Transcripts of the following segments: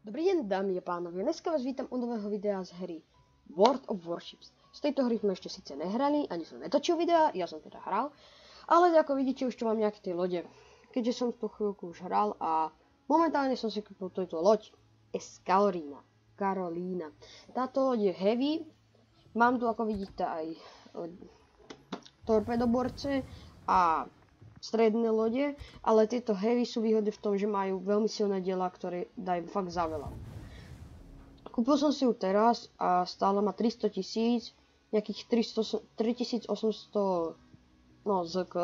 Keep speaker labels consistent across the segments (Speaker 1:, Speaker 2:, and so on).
Speaker 1: Dobrý deň, dámy a pánovia, dneska vás vítam u nového videa z hry World of Warships. Z tejto hry sme ešte síce nehrali, ani som netočil videa, ja som teda hral, ale ako vidíte už tu mám nejaké tie lode, keďže som tú chvíľku už hral a momentálne som si kúpil túto loď Carolina. Táto loď je heavy, mám tu ako vidíte aj torpedoborce a stredné lode, ale tieto heavy sú výhody v tom, že majú veľmi silné diela, ktoré dajú fakt za veľa. Kúpil som si ju teraz a stále má 300 000, nejakých 3800 ZK.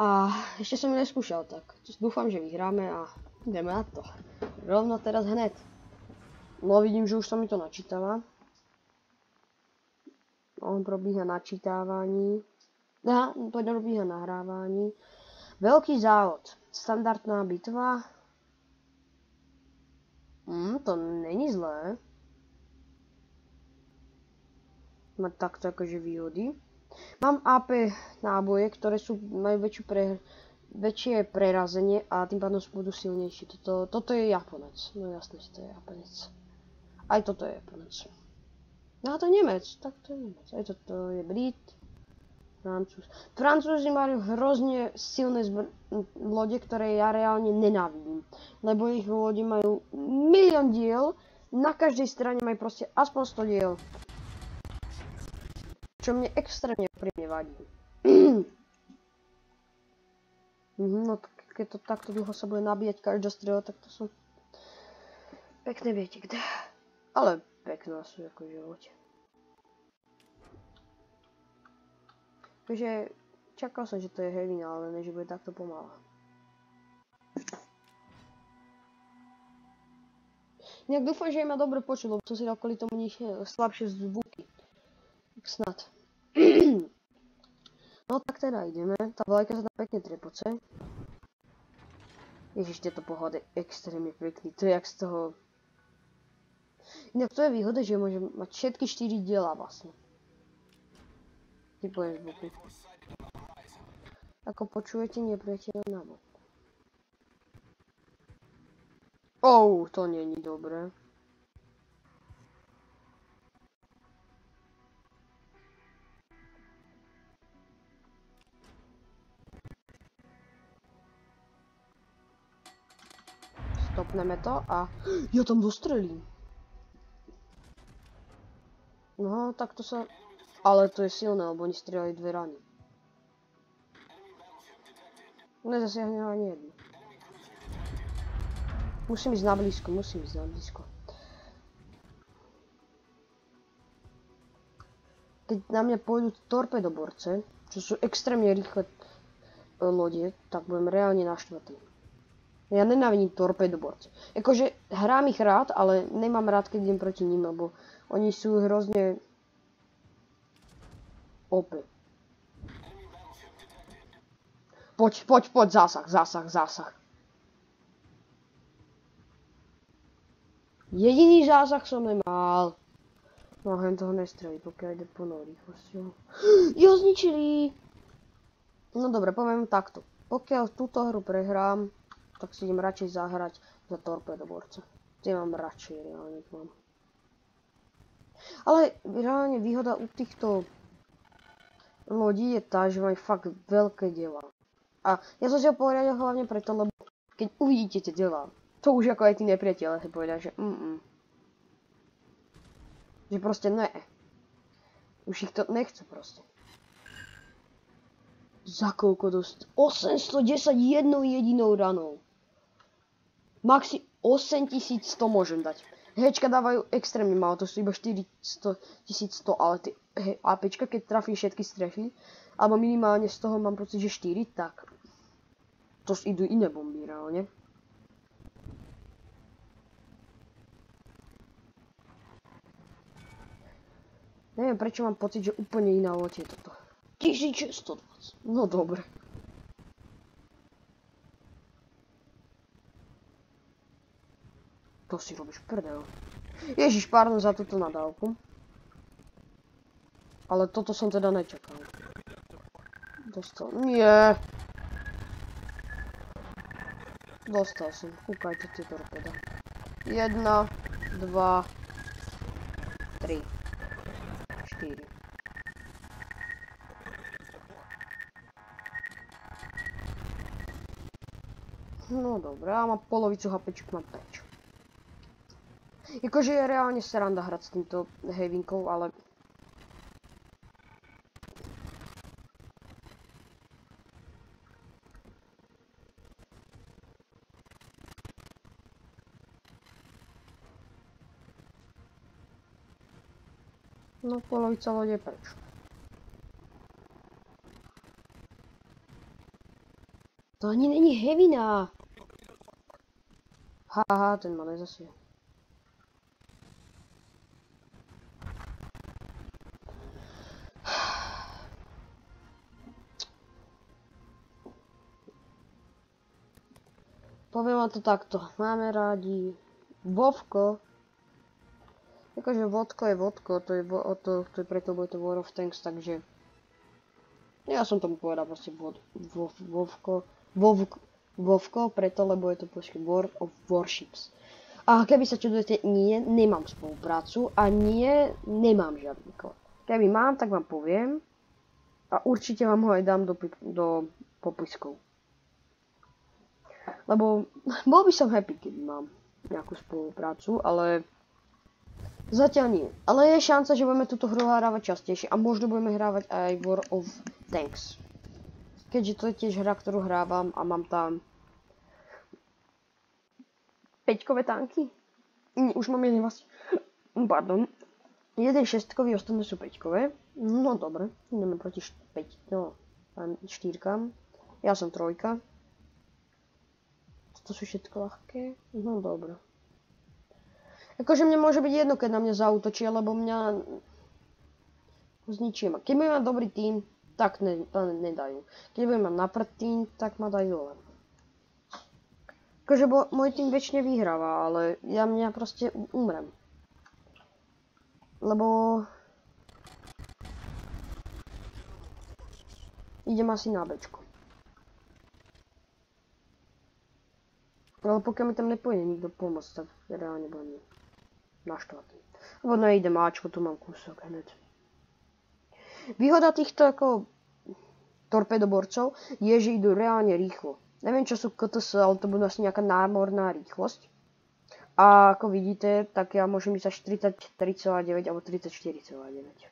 Speaker 1: A ešte som ju neskúšal, tak dúfam, že vyhráme a ideme na to. Rovno teraz hned. No vidím, že už sa mi to načítava. On probíha načítávání. Probíha nahrávání. Veľký závod. Standardná bitva. To není zlé. Má takto akože výhody. Mám AP náboje, ktoré majú väčšie prerazenie a tým pádom budú silnejšie. Toto je Japonec. No jasné, že to je Japonec. Aj toto je Japonec. No a to je Nemec. Tak to je Nemec. Aj toto je Brit. Francúz. Francúzi majú hrozne silné lode, ktoré ja reálne nenávidím. Lebo ich lode majú milión diel, na každej strane majú proste aspoň 100 diel. Čo mne extrémne úprimne vadí. No keď to takto dlho sa bude nabíjať každá strela, tak to sú pekné viete kde. Ale pekná sú akože loď. Takže čakal som, že to je heavy, ale ne, že bude takto pomalá. Nejak dúfam, že ma dobre počuť, lebo som si dal kvôli tomu slabšie zvuky. Snad. No tak teda ideme. Tá vlajka sa tam pekne trepoce. Ježiš, tieto pohľady extrémne pekný. To je jak z toho... Inak to je výhoda, že môžem mať všetky 4 diela vlastne. Typujem z boku. Ako počujete, nepriateľa na bok. To není dobré. Stopneme to a ja tam dostrelím. No, tak to sa... Ale to je silné, lebo oni strieľajú 2 rany. Nezasiahne ani jednu. Musím ísť na blízko. Keď na mňa pôjdu torpedoborce, čo sú extrémne rýchle lode, tak budem reálne naštvatý. Ja nenávidím torpedoborce. Akože hrám ich rád, ale nemám rád, keď idem proti ním, lebo oni sú hrozne... OP. Poď, zásah. Jediný zásah som nemal. No hen toho nestrelí, pokiaľ ide plnou rýchlosťou. Jo, zničili! No dobre, poviem takto. Pokiaľ túto hru prehrám, tak si idem radšej zahrať za torpedoborca. Tie mám radšej, reálne mám. Ale reálne výhoda u týchto lodí je tá, že majú fakt veľké diela. A ja som si ho poriadil hlavne preto, lebo keď uvidíte tie diela, to už ako aj tí nepriatelia si povedia, že že proste ne. Už ich to nechcú proste. Za koľko dosť? 810 jednou jedinou ranou. Maxi 8100 môžem dať. Hečka dávajú extrémne málo, to sú iba 1100, ale tie APčka, keď trafí všetky strefy, alebo minimálne z toho mám pocit, že 4, tak to idú iné bomby reálne. Neviem prečo mám pocit, že úplne iná loď je toto. 1620, no dobre. To si robíš prdel. Ježiš, pardon za túto nadávku. Ale toto som teda nečakal. Dostal. Nie. Dostal som. Kúkajte tie torpeda. 1, 2, 3, 4. No dobré, a mám polovicu hapečku, mám preč. Jakože je reálne sranda hrať s týmto heavinkou, ale... No polovica lode je preč. To ani není heavina. Haha, ten ma nezasie. Poviem vám to takto. Máme rádi Vovko. Jakože vodko je vodko, to je preto bude to War of Tanks, takže... Ja som tomu povedal proste Vovko, preto, lebo je to proste War of Warships. A keby sa čudujete, nie, nemám spoluprácu a nie, nemám žiadny kód. Keby mám, tak vám poviem a určite vám ho aj dám do popiskov. Lebo bol by som happy, keby mám nejakú spoluprácu, ale zatiaľ nie. Ale je šanca, že budeme túto hru hrávať častejšie a možno budeme hrávať aj War of Tanks. Keďže to je tiež hra, ktorú hrávam a mám tam 5-kové tanky. Už mám jeden vlastne. Pardon. Jeden 6-kový, ostatné sú 5-kové. No dobre, ideme proti 4-kam. Ja som 3. To sú všetko ľahké. No dobre. Akože mne môže byť jedno, keď na mňa zaútočia, lebo mňa zničím. Keď budem mať dobrý tím, tak nedajú. Keď budem mať naprd tím, tak ma dajú dole. Akože môj tým väčšine vyhráva, ale mňa proste umrem. Lebo... idem asi na bečku. Ale pokiaľ mi tam nepôjde nikto pomôcť, tak reálne budem naštvatý. Lebo nejdem Ačko, tu mám kúsok hned. Výhoda týchto ako torpedoborcov je, že idú reálne rýchlo. Neviem, čo sú KTS, ale to budú asi nejaká námorná rýchlosť. A ako vidíte, tak ja môžem ísť až 33,9 alebo 34,9.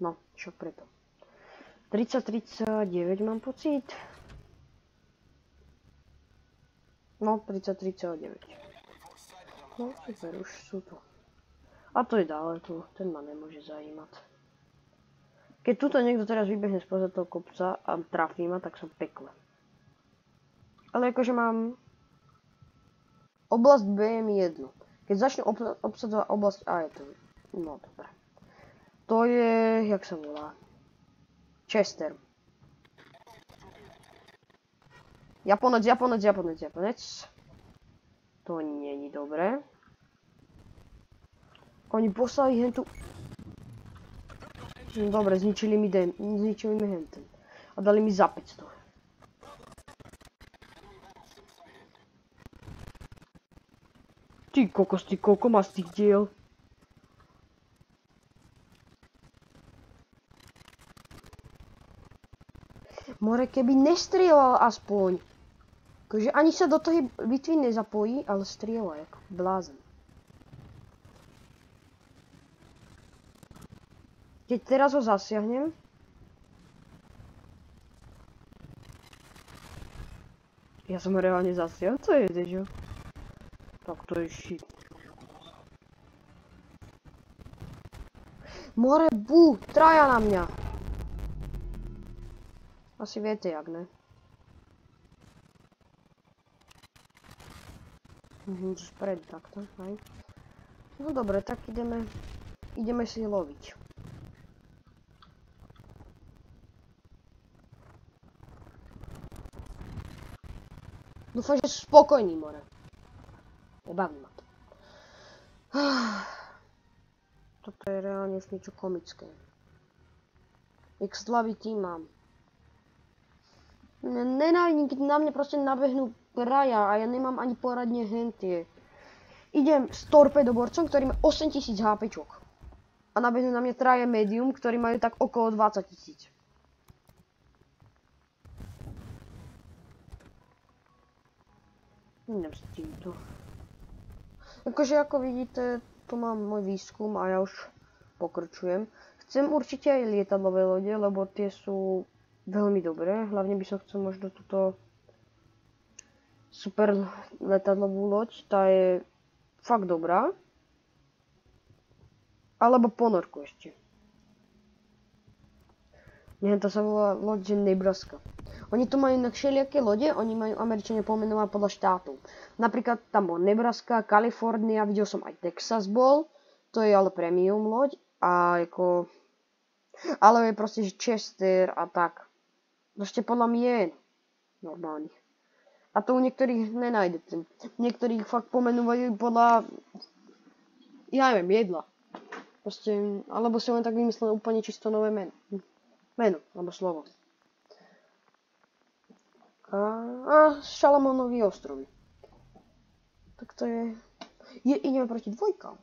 Speaker 1: No, čo preto. 33,9 mám pocit. No, 33,9. No, super, už sú tu. A to je ďaleko, ten ma nemôže zajímať. Keď tuto niekto teraz vybehne spoza toho kopca a trafí ma, tak som pekle. Ale akože mám... Oblasť B je mi jedno. Keď začne obsadzovať oblasť A je to... No, dobre. To je... jak sa volá? Chester. Japonec. To nie je dobré. Oni poslali hentu... Dobre, zničili mi henten. A dali mi za 500. Ty kokos, koľko má z tých diel? More, keby nestrieľal aspoň. Akože ani sa do toho bitvy nezapojí, ale strieľa, ako blázen. Keď teraz ho zasiahnem... Ja som ho reálne zasiahol, co je, dežo? Tak to je shit. More, traja na mňa. Asi viete, jak ne? Spread takto, hej. No dobre, tak ideme si loviť. Dúfam, že sú spokojní, more. Nebaví ma to. Toto je reálne už niečo komické. Jak slabý tým mám. Nenávidím, keď na mňa proste nabehnú raja a ja nemám ani poradne hentie. Idem s torpedoborcom, ktorý má 8000 HPčok. A nabehnú na mňa traje medium, ktorí majú tak okolo 20 000. Idem s týmto. Akože ako vidíte, tu mám môj výskum a ja už pokračujem. Chcem určite aj lietadlové lode, lebo tie sú veľmi dobré. Hlavne by som chcel možno túto super letadlovú loď, tá je fakt dobrá. Alebo ponorku ešte. Neviem, to sa volá loď, že Nebraska. Oni tu majú inak všelijaké lode, oni majú Američania pomenovať podľa štátov. Napríklad tam bol Nebraska, Kalifornia, videl som aj Texas bol, to je ale premium loď a ako... Ale je proste, že Chester a tak. Proste podľa mien normálnych. A to u niektorých nenájdete. Niektorých fakt pomenúvajú podľa... Ja neviem, jedla. Proste, alebo si len tak vymyslel úplne čisto nové meno. Meno, alebo slovo. A Šalamónovy ostrovy. Tak to je... Ideme proti dvojkám.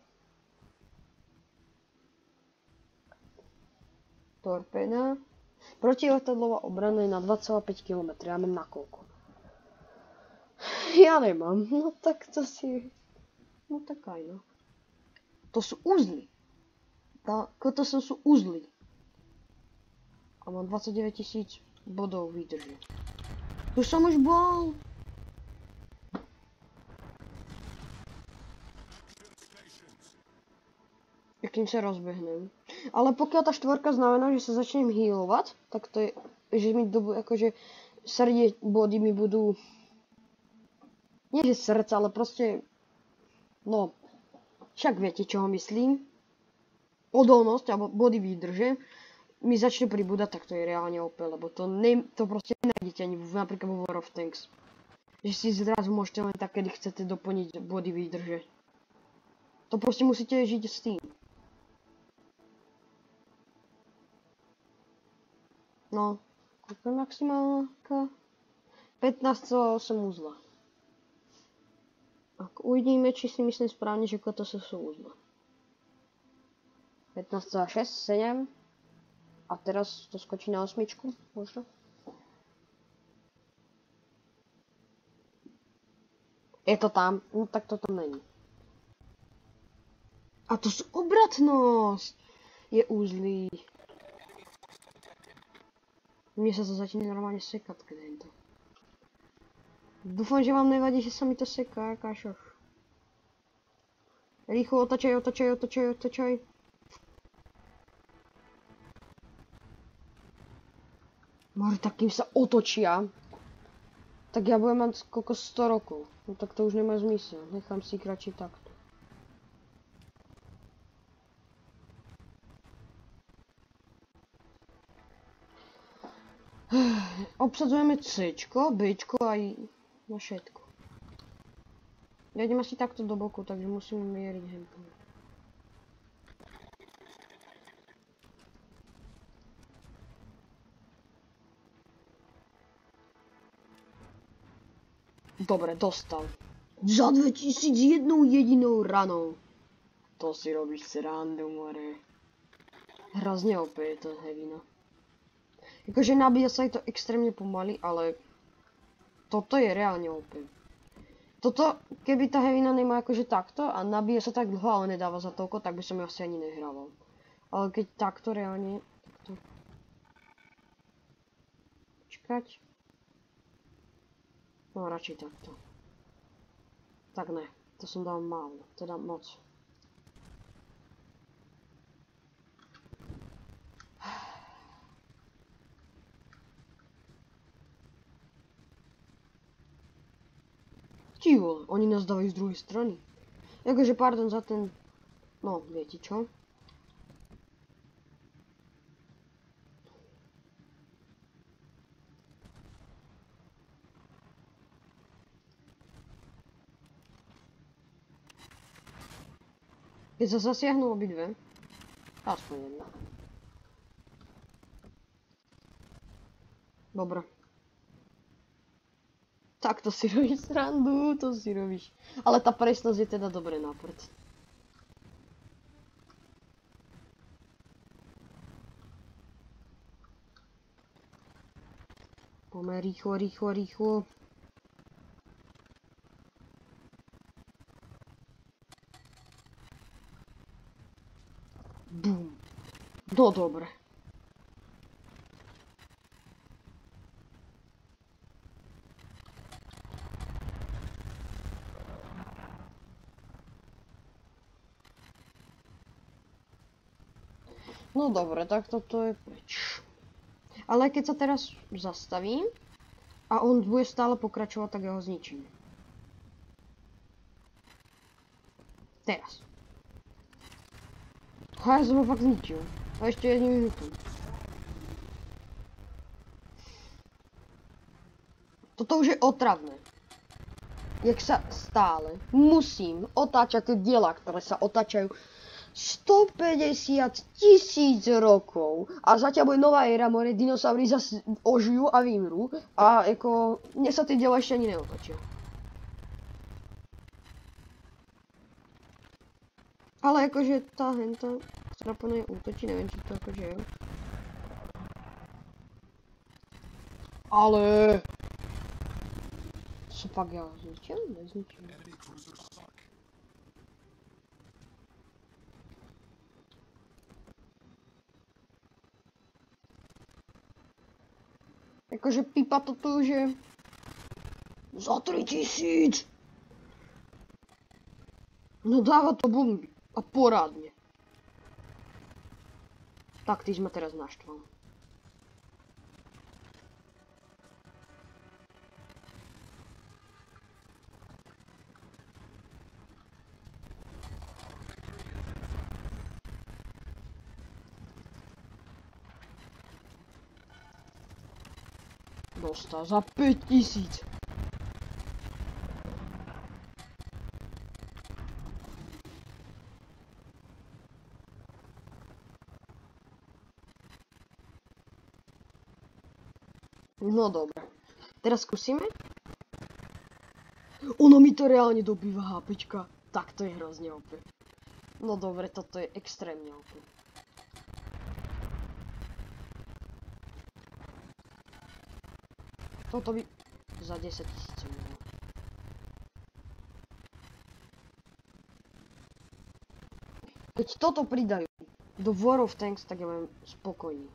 Speaker 1: Torpéda. Protiletadlová obrana je na 2,5 km. Ja mám na koľko? Ja nemám. No tak to si... No tak aj no. To sú uzly. To sú uzly. A mám 29 000 bodov výdrží. Tu som už bol. Kým sa rozbehnem. Ale pokiaľ tá štvorka znamená, že sa začnem healovať, tak to je, že mi akože body mi budú... Nie že srdce, ale proste... No, však viete, čo ho myslím. Odolnosť, alebo body výdrže mi začne pribúdať, tak to je reálne OP, lebo to proste nenájdete ani napríklad vo War of Tanks. Že si zrazu môžete len tak, kedy chcete doplniť body výdrže. To proste musíte žiť s tým. No, koľko je maximálka? 15,8 uzla. Ako uvidíme, či si myslím správne, že koľko to sú uzla. 15,6, 7. A teraz to skočí na 8, možno. Je to tam, no tak to tam není. A to sú obratnosť! Je úzlý. Mne sa to začína normálne sekať, keď je to. Dúfam, že vám nevadí, že sa mi to seká, kašoch. Rýchlo otačaj. More, tak kým sa otočia, tak ja budem mať koľko 100 rokov. No tak to už nemá zmysel. Nechám si kratšie takto. Obsadzujeme C-čko, B-čko aj na všetko. Ja idem asi takto do boku, takže musím mieriť hempom. Dobre, dostal. Za 2001 jedinou ranou. To si robíš srandu, more. Hrozne OP je to Heavina. Akože nabíja sa je to extrémne pomaly, ale toto je reálne OP. Toto, keby tá Heavina nemá akože takto a nabíja sa tak dlho, ale nedáva za toľko, tak by som ju asi ani nehrával. Ale keď takto reálne, takto. Počkať. No radšej takto. Tak ne, to som dal málo, teda moc. Ty vole, oni nás dávajú z druhej strany. Akože pardon za ten... No, viete čo? Keď sa zasiahnu obidve, aspoň jedna. Dobre. Tak to si robíš srandu, to si robíš. Ale tá presnosť je teda dobre na prd. Poďme rýchlo, rýchlo, rýchlo. Bum. No dobre. No dobre, tak toto je preč. Ale keď sa teraz zastavím a on bude stále pokračovať, tak ja ho zničím. Teraz. Ja som ho fakt zničil. A ešte jedným minutom. Toto už je otravné. Jak sa stále musím otáčať tie diela, ktoré sa otáčajú 150 000 rokov a zatiaľ bude nová éra, more dinosaury zase ožijú a vymrú a ako mne sa tie diela ešte ani neotočia. Ale akože tá henta, ktorá po nej útočí, neviem či to akože je. Ale... Som fakt ja zničil? Nezničil. Akože pipa toto už je... Za 3000! No dáva to bomby. A porádne. Tak, ty sme teraz naštval. Dostal za 5000. No dobre. Teraz skúsime. Ono mi to reálne dobýva HPčka. Tak to je hrozne OP. No dobre, toto je extrémne OP. Toto by za 10 000 minul. Keď toto pridajú do War of Tanks, tak ja budem spokojný.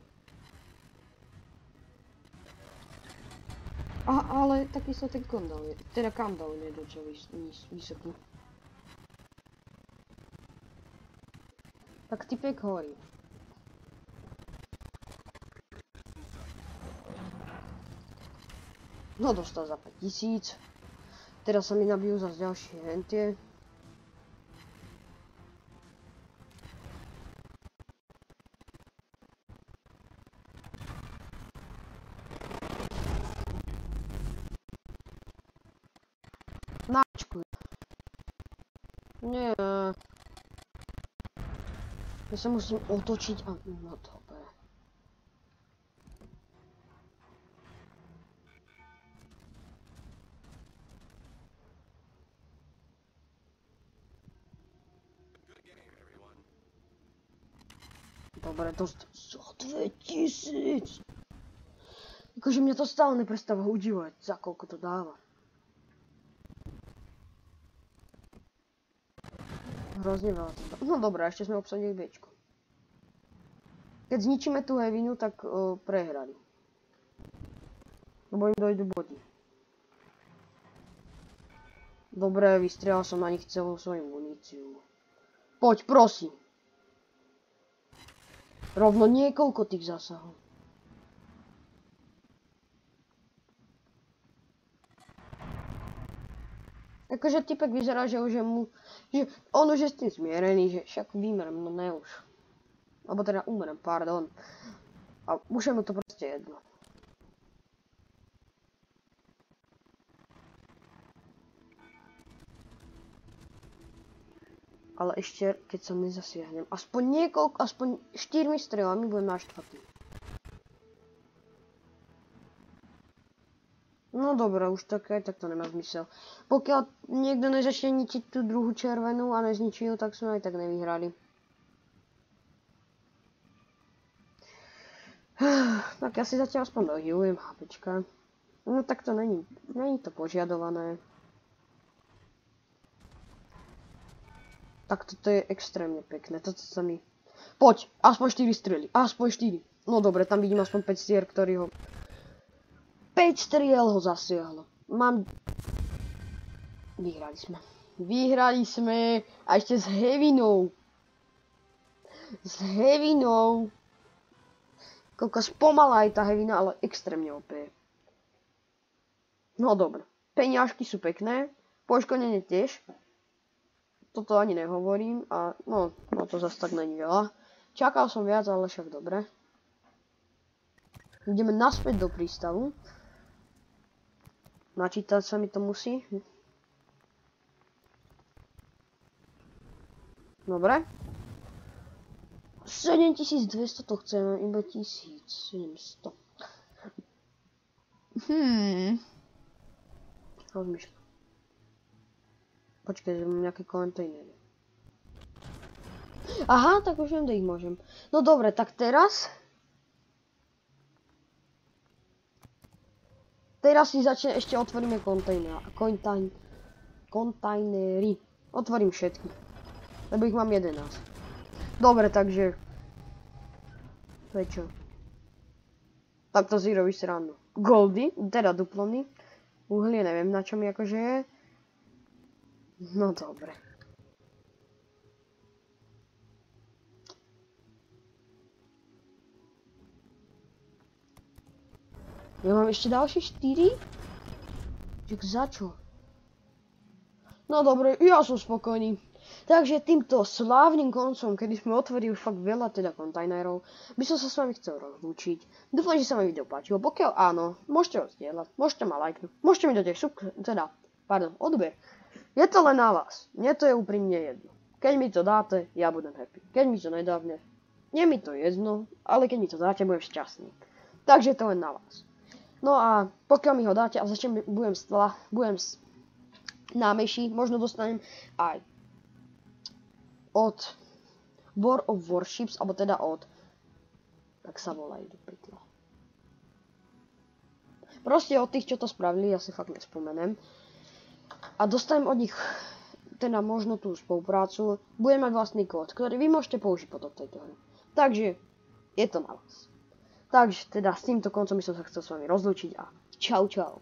Speaker 1: Ale takisto ten cooldown je, teda cooldown je docela vysoký. Tak typek horí. No dostal za 5000. Teraz sa mi nabijú zase ďalšie hentie. Načkuj. Nie. Ja sa musím otočiť a... No dobre. Dobre, dostal za 2000. Akože mňa to stále neprestáva udívať, za koľko to dáva. Hrozne veľa. No dobré, ešte sme obsadili Bčko. Keď zničíme tú hevinu, tak prehrali. Lebo im dojdu body. Dobre, vystrelal som na nich celú svoju muníciu. Poď, prosím. Rovno niekoľko tých zásahov. Akože typek vyzerá, že už je mu... Že on už je s tým zmierený, že však vymrem, no ne už. Alebo teda umrem, pardon. A už je mu to proste jedno. Ale ešte, keď sa nezasiahnem, aspoň 4 strelami budem na 4. No dobré, už tak aj tak to nemá zmysel. Pokiaľ niekto nezačne ničiť tú druhú červenú a nezničí ju, tak sme aj tak nevyhrali. Tak ja si zatiaľ aspoň dohilujem HPčka. No tak to není to požiadované. Tak toto je extrémne pekné, toto sa mi... Poď, aspoň 4 strely, aspoň 4. No dobre, tam vidím aspoň 5 stier, ktorý ho... 5 striel ho zasiahlo. Vyhrali sme. Vyhrali sme a ešte s hevinou. S hevinou. Koľko spomalá aj tá hevina, ale extrémne OP. No dobre. Peňažky sú pekné. Poškodenie tiež. Toto ani nehovorím a no to zase tak není veľa. Čakal som viac, ale však dobre. Ideme naspäť do prístavu. Načítať sa mi to musí. Dobre. 7200 to chceme, iba 1700. Rozmýšľam. Počkaj, že mám nejaké kontejnery. Aha, tak už viem, kde ich môžem. No dobre, tak teraz... Teraz si ešte otvoríme kontajnery. Otvorím všetky. Lebo ich mám 11. Dobre, takže... To je čo? Takto si robíš srandu. Goldy, teda duplony. Uhlie neviem na čo mi akože je. No dobre. Ja mám ešte ďalšie 4? Čak za čo? No dobre, ja som spokojný. Takže týmto slávnym koncom, kedy sme otvorili fakt veľa teda kontajnerov, by som sa s vami chcel rozlúčiť. Dúfam, že sa vám video páčilo. Pokiaľ áno, môžete ho zdieľať, môžete ma lajknúť, môžete mi dať aj odber. Je to len na vás. Mne to je úprimne jedno. Keď mi to dáte, ja budem happy. Keď mi to nedáte, nie mi to jedno, ale keď mi to dáte, budem šťastný. Takže je to len na vás. No a pokiaľ mi ho dáte a budem námejší, možno dostanem aj od War of Warships, alebo teda od... Tak sa volajú do pekla. Proste od tých, čo to spravili, ja si fakt nespomenem. A dostanem od nich teda možno tú spoluprácu. Budem mať vlastný kód, ktorý vy môžete použiť potom tejto hry. Takže je to na vás. Takže teda s týmto koncom by som sa chcel s vami rozlúčiť a čau čau.